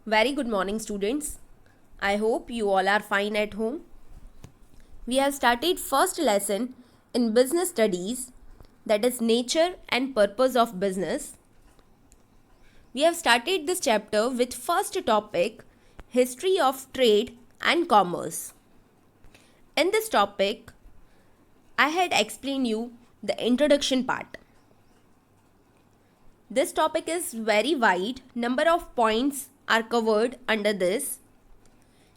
Very good morning, students. I hope you all are fine at home. We have started first lesson in business studies, that is nature and purpose of business. We have started this chapter with first topic, history of trade and commerce. In this topic, I had explained you the introduction part. This topic is very wide. Number of points are covered under this.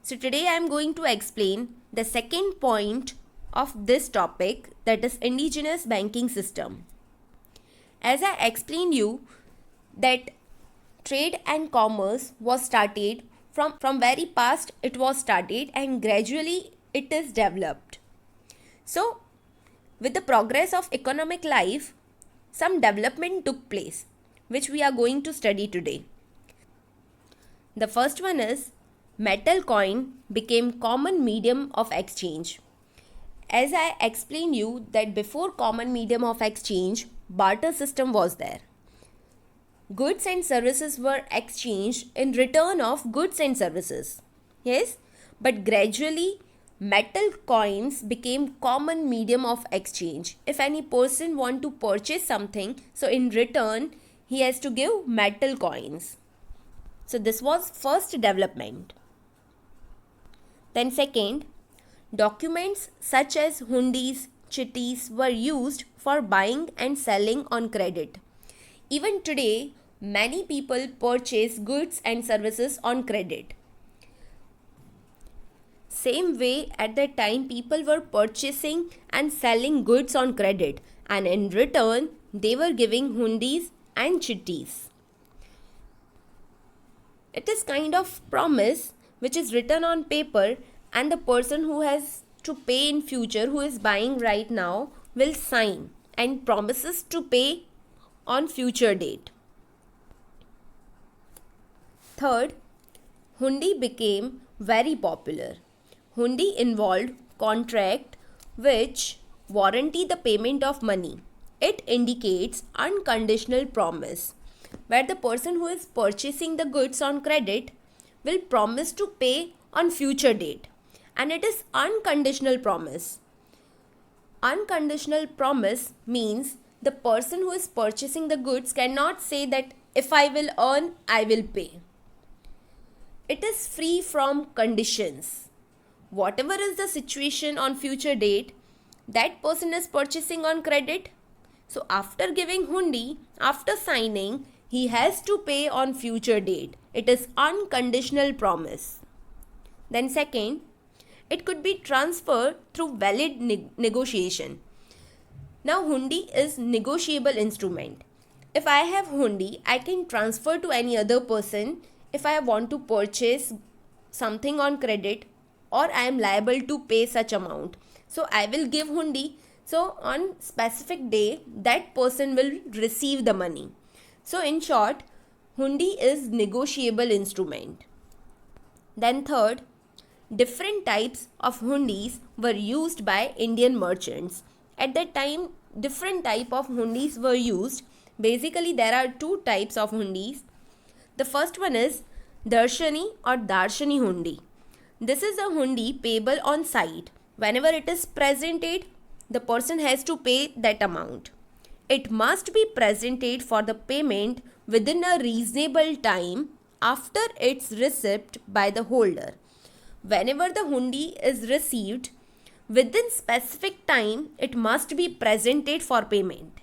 So today I am going to explain the second point of this topic, that is indigenous banking system. As I explained you that trade and commerce was started from very past, it was started and gradually it is developed. So with the progress of economic life, some development took place which we are going to study today. The first one is metal coin became common medium of exchange. As I explained you that before common medium of exchange, barter system was there. Goods and services were exchanged in return of goods and services. Yes, but gradually metal coins became common medium of exchange. If any person want to purchase something, so in return he has to give metal coins. So this was first development. Then second, documents such as hundis, chittis were used for buying and selling on credit. Even today, many people purchase goods and services on credit. Same way at that time people were purchasing and selling goods on credit, and in return they were giving hundis and chittis. It is kind of promise which is written on paper, and the person who has to pay in future, who is buying right now, will sign and promises to pay on future date. Third, hundi became very popular. Hundi involved contract which warranty the payment of money. It indicates unconditional promise, where the person who is purchasing the goods on credit will promise to pay on future date, and it is unconditional promise. Unconditional promise means the person who is purchasing the goods cannot say that if I will earn, I will pay. It is free from conditions. Whatever is the situation on future date, that person is purchasing on credit. So after giving hundi, after signing, he has to pay on future date. It is unconditional promise. Then second, it could be transferred through valid negotiation. Now hundi is negotiable instrument. If I have hundi, I can transfer to any other person if I want to purchase something on credit, or I am liable to pay such amount. So I will give hundi. So on specific day, that person will receive the money. So in short, hundi is negotiable instrument. Then third, different types of hundis were used by Indian merchants. At that time, different type of hundis were used. Basically, there are two types of hundis. The first one is darshani or darshani hundi. This is a hundi payable on sight. Whenever it is presented, the person has to pay that amount. It must be presented for the payment within a reasonable time after its receipt by the holder. Whenever the hundi is received, within specific time, it must be presented for payment.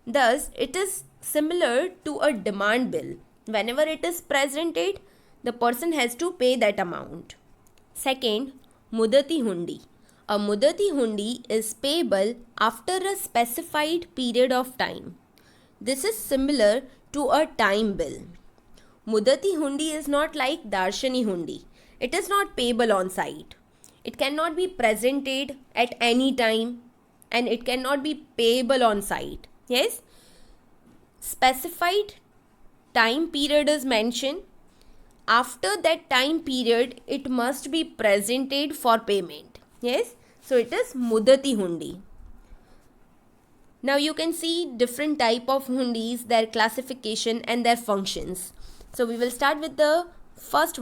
Thus, it is similar to a demand bill. Whenever it is presented, the person has to pay that amount. Second, mudati hundi. A mudati hundi is payable after a specified period of time. This is similar to a time bill. Mudati hundi is not like darshani hundi. It is not payable on site. It cannot be presented at any time, and it cannot be payable on site. Yes? Specified time period is mentioned. After that time period, it must be presented for payment. Yes? So it is mudati hundi. Now you can see different type of hundis, their classification and their functions. So we will start with the First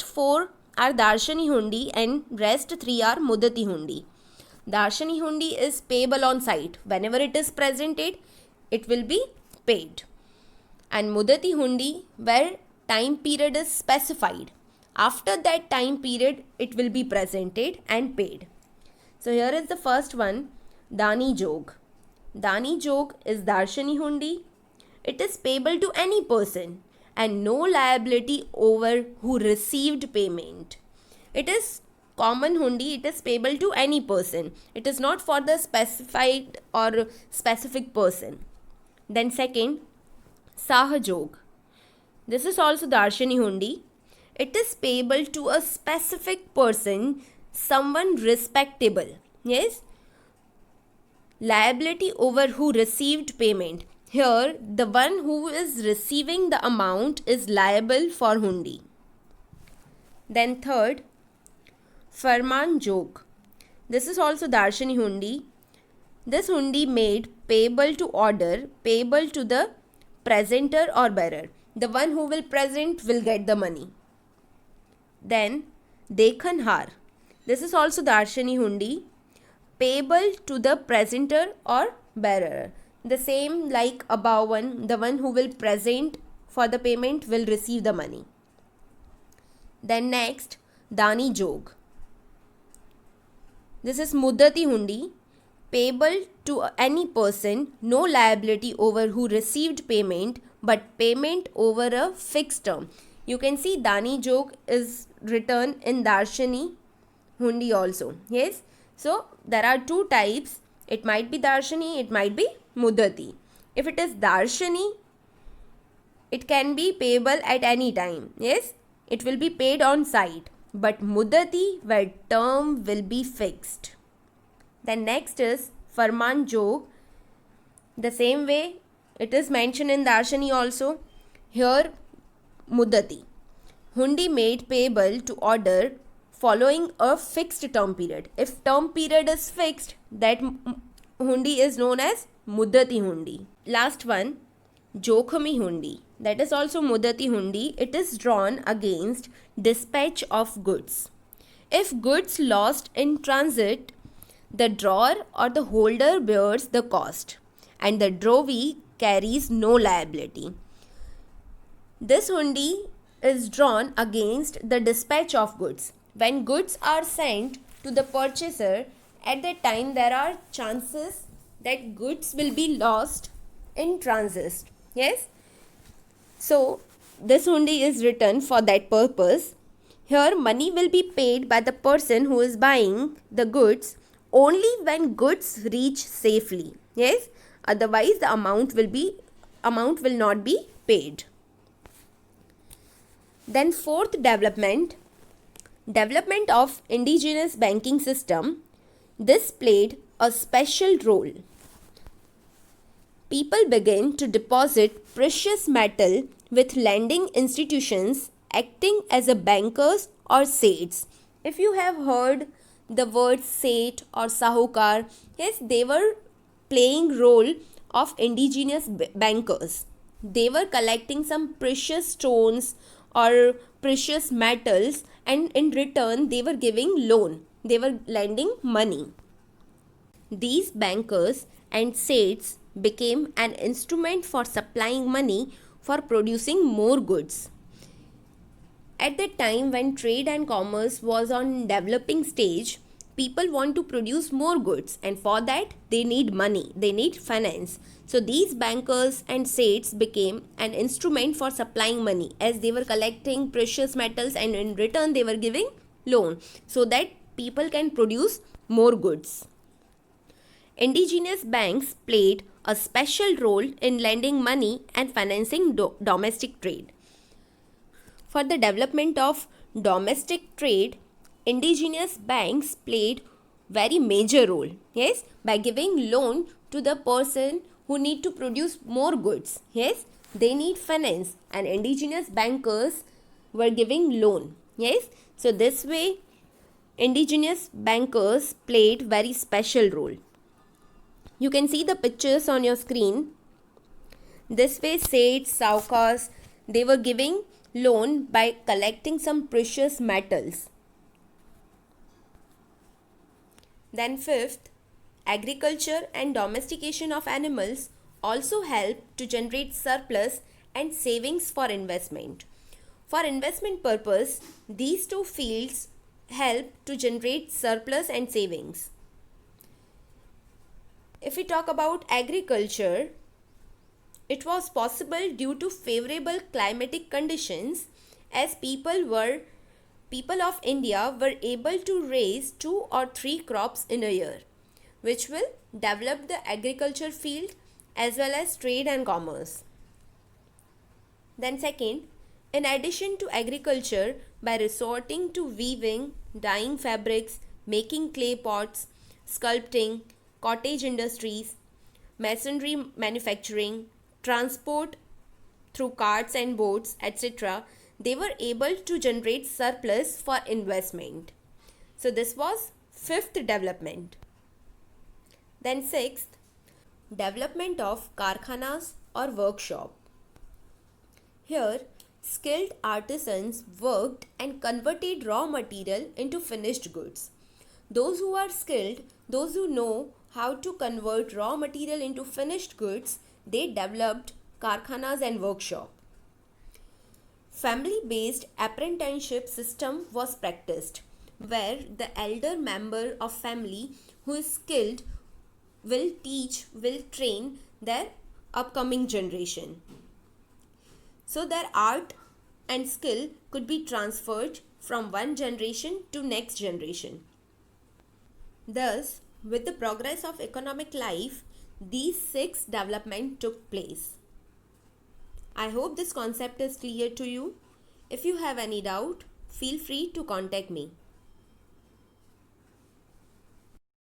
four are Darshani Hundi and rest three are Mudati Hundi. Darshani Hundi is payable on site. Whenever it is presented, it will be paid. And Mudati Hundi, where time period is specified. After that time period, it will be presented and paid. So here is the first one, Dani Jog. Dani Jog is Darshani Hundi. It is payable to any person and no liability over who received payment. It is common hundi, it is payable to any person. It is not for the specified or specific person. Then second, Sahajog. This is also Darshani Hundi. It is payable to a specific person, someone respectable. Yes? Liability over who received payment. Here, the one who is receiving the amount is liable for hundi. Then third, Farman Jog. This is also Darshani Hundi. This hundi made payable to order, payable to the presenter or bearer. The one who will present will get the money. Then Dekhan Har. This is also Darshani Hundi, payable to the presenter or bearer. The same like above one, the one who will present for the payment will receive the money. Then next, Dani Jog. This is Muddati Hundi, payable to any person, no liability over who received payment, but payment over a fixed term. You can see Dani Jog is written in Darshani Hundi also. Yes. So there are two types. It might be Darshani, it might be Muddati. If it is Darshani, it can be payable at any time. Yes. It will be paid on site. But Muddati, where term will be fixed. Then next is Farman Jog. The same way it is mentioned in Darshani also. Here Muddati. Hundi made payable to order following a fixed term period. If term period is fixed, that hundi is known as Muddati Hundi. Last one, Jokhami Hundi. That is also Muddati Hundi. It is drawn against dispatch of goods. If goods lost in transit, the drawer or the holder bears the cost and the drovee carries no liability. This hundi is drawn against the dispatch of goods. When goods are sent to the purchaser, at that time there are chances that goods will be lost in transit. Yes? So, this hundi is written for that purpose. Here, money will be paid by the person who is buying the goods only when goods reach safely. Yes? Otherwise, the amount will not be paid. Then fourth development of indigenous banking system. This played a special role. People began to deposit precious metal with lending institutions acting as a bankers or seths. If you have heard the word seth or sahukar, yes, they were playing role of indigenous bankers. They were collecting some precious stones or precious metals, and in return they were giving loan. They were lending money. These bankers and seths became an instrument for supplying money for producing more goods. At that time when trade and commerce was on developing stage, people want to produce more goods, and for that they need money, they need finance. So these bankers and seths became an instrument for supplying money, as they were collecting precious metals and in return they were giving loan so that people can produce more goods. Indigenous banks played a special role in lending money and financing domestic trade. For the development of domestic trade, indigenous banks played very major role. Yes, by giving loan to the person who need to produce more goods. Yes, they need finance and indigenous bankers were giving loan. Yes, so this way indigenous bankers played very special role. You can see the pictures on your screen. This way seths, saukars, they were giving loan by collecting some precious metals. Then fifth, agriculture and domestication of animals also help to generate surplus and savings for investment. For investment purpose, these two fields help to generate surplus and savings. If we talk about agriculture, it was possible due to favorable climatic conditions as people of India were able to raise 2 or 3 crops in a year, which will develop the agriculture field as well as trade and commerce. Then second, in addition to agriculture, by resorting to weaving, dyeing fabrics, making clay pots, sculpting, cottage industries, masonry manufacturing, transport through carts and boats, etc., they were able to generate surplus for investment. So this was fifth development. Then sixth, development of karkhanas or workshop. Here, skilled artisans worked and converted raw material into finished goods. Those who are skilled, those who know how to convert raw material into finished goods, they developed karkhanas and workshop. Family-based apprenticeship system was practiced, where the elder member of family who is skilled will train their upcoming generation. So their art and skill could be transferred from one generation to next generation. Thus, with the progress of economic life, these 6 developments took place. I hope this concept is clear to you. If you have any doubt, feel free to contact me.